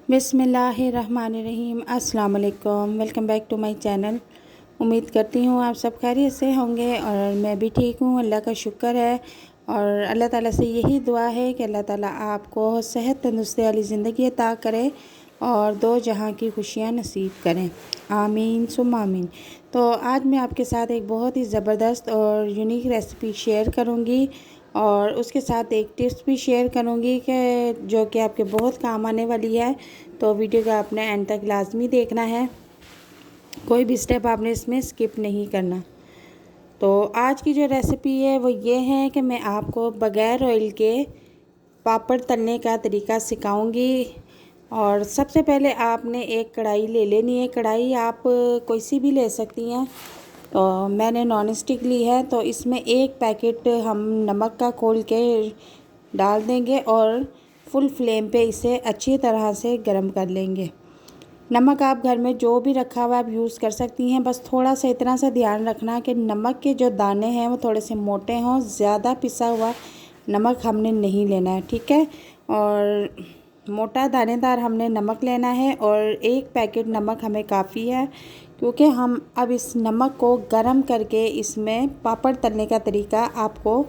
बिस्मिल्लाहिर्रहमानिर्रहीम। अस्सलाम वालेकुम। Welcome back to my channel. उम्मीद करती हूँ आप सब खैरियत से होंगे और मैं भी ठीक हूँ, अल्लाह का शुक्र है। और अल्लाह ताला से यही दुआ है कि अल्लाह ताला आपको सेहत तंदुरुस्ती वाली ज़िंदगी अता करे और दो जहां की खुशियाँ नसीब करें। आमीन सुम आमीन। तो आज मैं आपके साथ एक बहुत ही ज़बरदस्त और यूनिक रेसिपी शेयर करूँगी और उसके साथ एक टिप्स भी शेयर करूँगी कि जो कि आपके बहुत काम आने वाली है। तो वीडियो को आपने एंड तक लाजमी देखना है, कोई भी स्टेप आपने इसमें स्किप नहीं करना। तो आज की जो रेसिपी है वो ये है कि मैं आपको बग़ैर ऑयल के पापड़ तलने का तरीका सिखाऊंगी। और सबसे पहले आपने एक कढ़ाई ले लेनी है। कढ़ाई आप कोई सी भी ले सकती हैं। तो मैंने नॉन स्टिक ली है। तो इसमें एक पैकेट हम नमक का खोल के डाल देंगे और फुल फ्लेम पे इसे अच्छी तरह से गर्म कर लेंगे। नमक आप घर में जो भी रखा हुआ आप यूज़ कर सकती हैं। बस थोड़ा सा इतना सा ध्यान रखना कि नमक के जो दाने हैं वो थोड़े से मोटे हों, ज़्यादा पिसा हुआ नमक हमने नहीं लेना है, ठीक है। और मोटा दानेदार हमने नमक लेना है और एक पैकेट नमक हमें काफ़ी है, क्योंकि हम अब इस नमक को गरम करके इसमें पापड़ तलने का तरीका आपको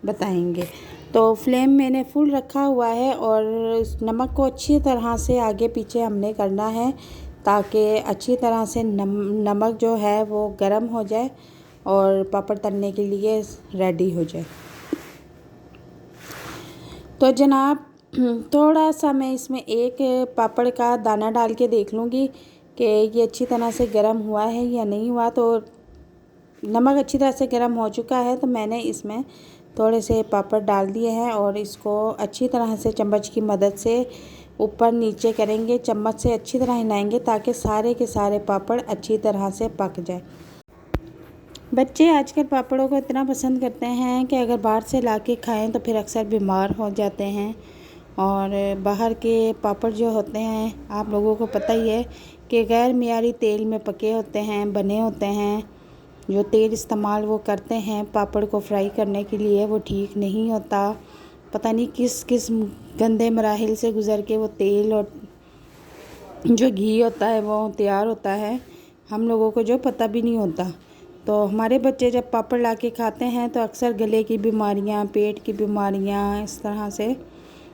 बताएंगे। तो फ्लेम मैंने फुल रखा हुआ है और इस नमक को अच्छी तरह से आगे पीछे हमने करना है ताकि अच्छी तरह से नमक जो है वो गरम हो जाए और पापड़ तलने के लिए रेडी हो जाए। तो जनाब थोड़ा सा मैं इसमें एक पापड़ का दाना डाल के देख लूँगी कि ये अच्छी तरह से गर्म हुआ है या नहीं हुआ। तो नमक अच्छी तरह से गर्म हो चुका है तो मैंने इसमें थोड़े से पापड़ डाल दिए हैं और इसको अच्छी तरह से चम्मच की मदद से ऊपर नीचे करेंगे, चम्मच से अच्छी तरह हिलाएंगे ताकि सारे के सारे पापड़ अच्छी तरह से पक जाए। बच्चे आजकल पापड़ों को इतना पसंद करते हैं कि अगर बाहर से ला के खाएँ तो फिर अक्सर बीमार हो जाते हैं। और बाहर के पापड़ जो होते हैं आप लोगों को पता ही है कि गैर मियारी तेल में पके होते हैं, बने होते हैं। जो तेल इस्तेमाल वो करते हैं पापड़ को फ्राई करने के लिए वो ठीक नहीं होता। पता नहीं किस किस गंदे मराहिल से गुज़र के वो तेल और जो घी होता है वो तैयार होता है, हम लोगों को जो पता भी नहीं होता। तो हमारे बच्चे जब पापड़ ला के खाते हैं तो अक्सर गले की बीमारियां, पेट की बीमारियां इस तरह से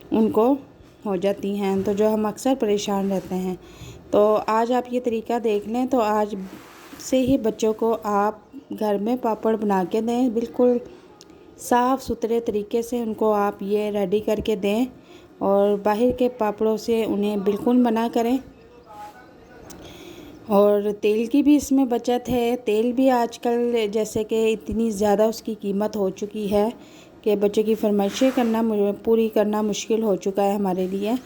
उनको हो जाती हैं, तो जो हम अक्सर परेशान रहते हैं। तो आज आप ये तरीका देख लें तो आज से ही बच्चों को आप घर में पापड़ बना के दें, बिल्कुल साफ़ सुथरे तरीके से उनको आप ये रेडी करके दें और बाहर के पापड़ों से उन्हें बिल्कुल मना करें। और तेल की भी इसमें बचत है। तेल भी आजकल जैसे कि इतनी ज़्यादा उसकी कीमत हो चुकी है कि बच्चों की फरमाइशें करना पूरी करना मुश्किल हो चुका है हमारे लिए।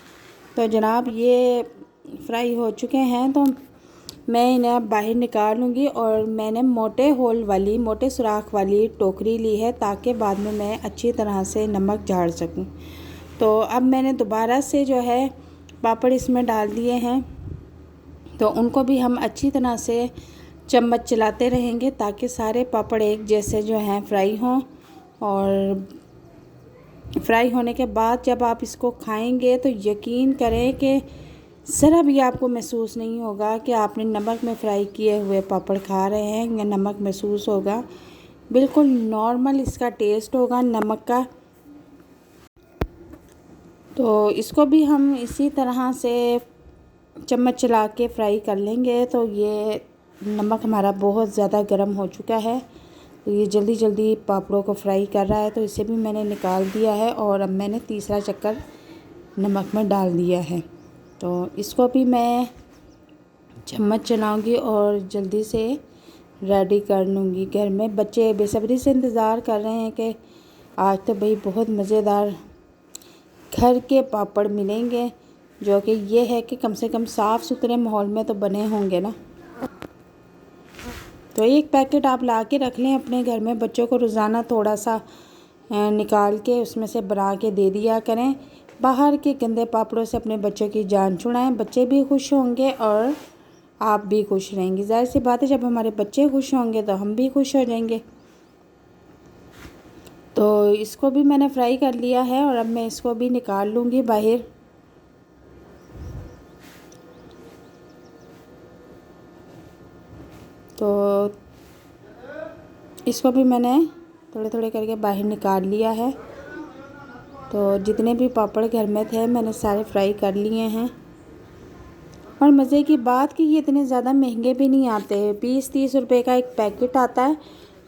तो जनाब ये फ्राई हो चुके हैं तो मैं इन्हें अब बाहर निकाल लूँगी और मैंने मोटे होल वाली, मोटे सुराख वाली टोकरी ली है ताकि बाद में मैं अच्छी तरह से नमक झाड़ सकूँ। तो अब मैंने दोबारा से जो है पापड़ इसमें डाल दिए हैं। तो उनको भी हम अच्छी तरह से चम्मच चलाते रहेंगे ताकि सारे पापड़ एक जैसे जो हैं फ्राई हों। और फ्राई होने के बाद जब आप इसको खाएंगे तो यकीन करें कि ज़रा भी आपको महसूस नहीं होगा कि आपने नमक में फ्राई किए हुए पापड़ खा रहे हैं या नमक महसूस होगा। बिल्कुल नॉर्मल इसका टेस्ट होगा नमक का। तो इसको भी हम इसी तरह से चम्मच चला के फ्राई कर लेंगे। तो ये नमक हमारा बहुत ज़्यादा गर्म हो चुका है तो ये जल्दी जल्दी पापड़ों को फ्राई कर रहा है। तो इसे भी मैंने निकाल दिया है और अब मैंने तीसरा चक्कर नमक में डाल दिया है। तो इसको भी मैं चम्मच चलाऊंगी और जल्दी से रेडी कर लूँगी। घर में बच्चे बेसब्री से इंतज़ार कर रहे हैं कि आज तो भाई बहुत मज़ेदार घर के पापड़ मिलेंगे, जो कि ये है कि कम से कम साफ़ सुथरे माहौल में तो बने होंगे ना। तो एक पैकेट आप ला के रख लें अपने घर में, बच्चों को रोज़ाना थोड़ा सा निकाल के उसमें से बना के दे दिया करें। बाहर के गंदे पापड़ों से अपने बच्चों की जान छुड़ाएं, बच्चे भी खुश होंगे और आप भी खुश रहेंगी। ज़ाहिर सी बात है जब हमारे बच्चे खुश होंगे तो हम भी खुश हो जाएंगे। तो इसको भी मैंने फ्राई कर लिया है और अब मैं इसको भी निकाल लूँगी बाहर। तो इसको भी मैंने थोड़े थोड़े करके बाहर निकाल लिया है। तो जितने भी पापड़ घर में थे मैंने सारे फ्राई कर लिए हैं। और मज़े की बात कि ये इतने ज़्यादा महंगे भी नहीं आते, 20-30 रुपए का एक पैकेट आता है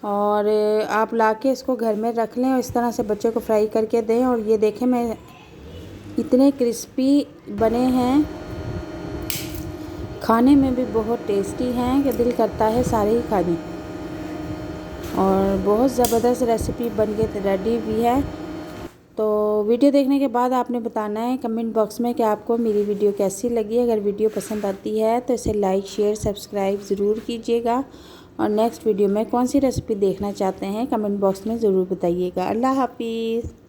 और आप लाके इसको घर में रख लें और इस तरह से बच्चे को फ्राई करके दें। और ये देखें मैं इतने क्रिस्पी बने हैं, खाने में भी बहुत टेस्टी हैं कि दिल करता है सारे ही खा लें। और बहुत ज़बरदस्त रेसिपी बन के रेडी भी है। तो वीडियो देखने के बाद आपने बताना है कमेंट बॉक्स में कि आपको मेरी वीडियो कैसी लगी। अगर वीडियो पसंद आती है तो इसे लाइक शेयर सब्सक्राइब ज़रूर कीजिएगा। और नेक्स्ट वीडियो में कौन सी रेसिपी देखना चाहते हैं कमेंट बॉक्स में ज़रूर बताइएगा। अल्लाह हाफिज़।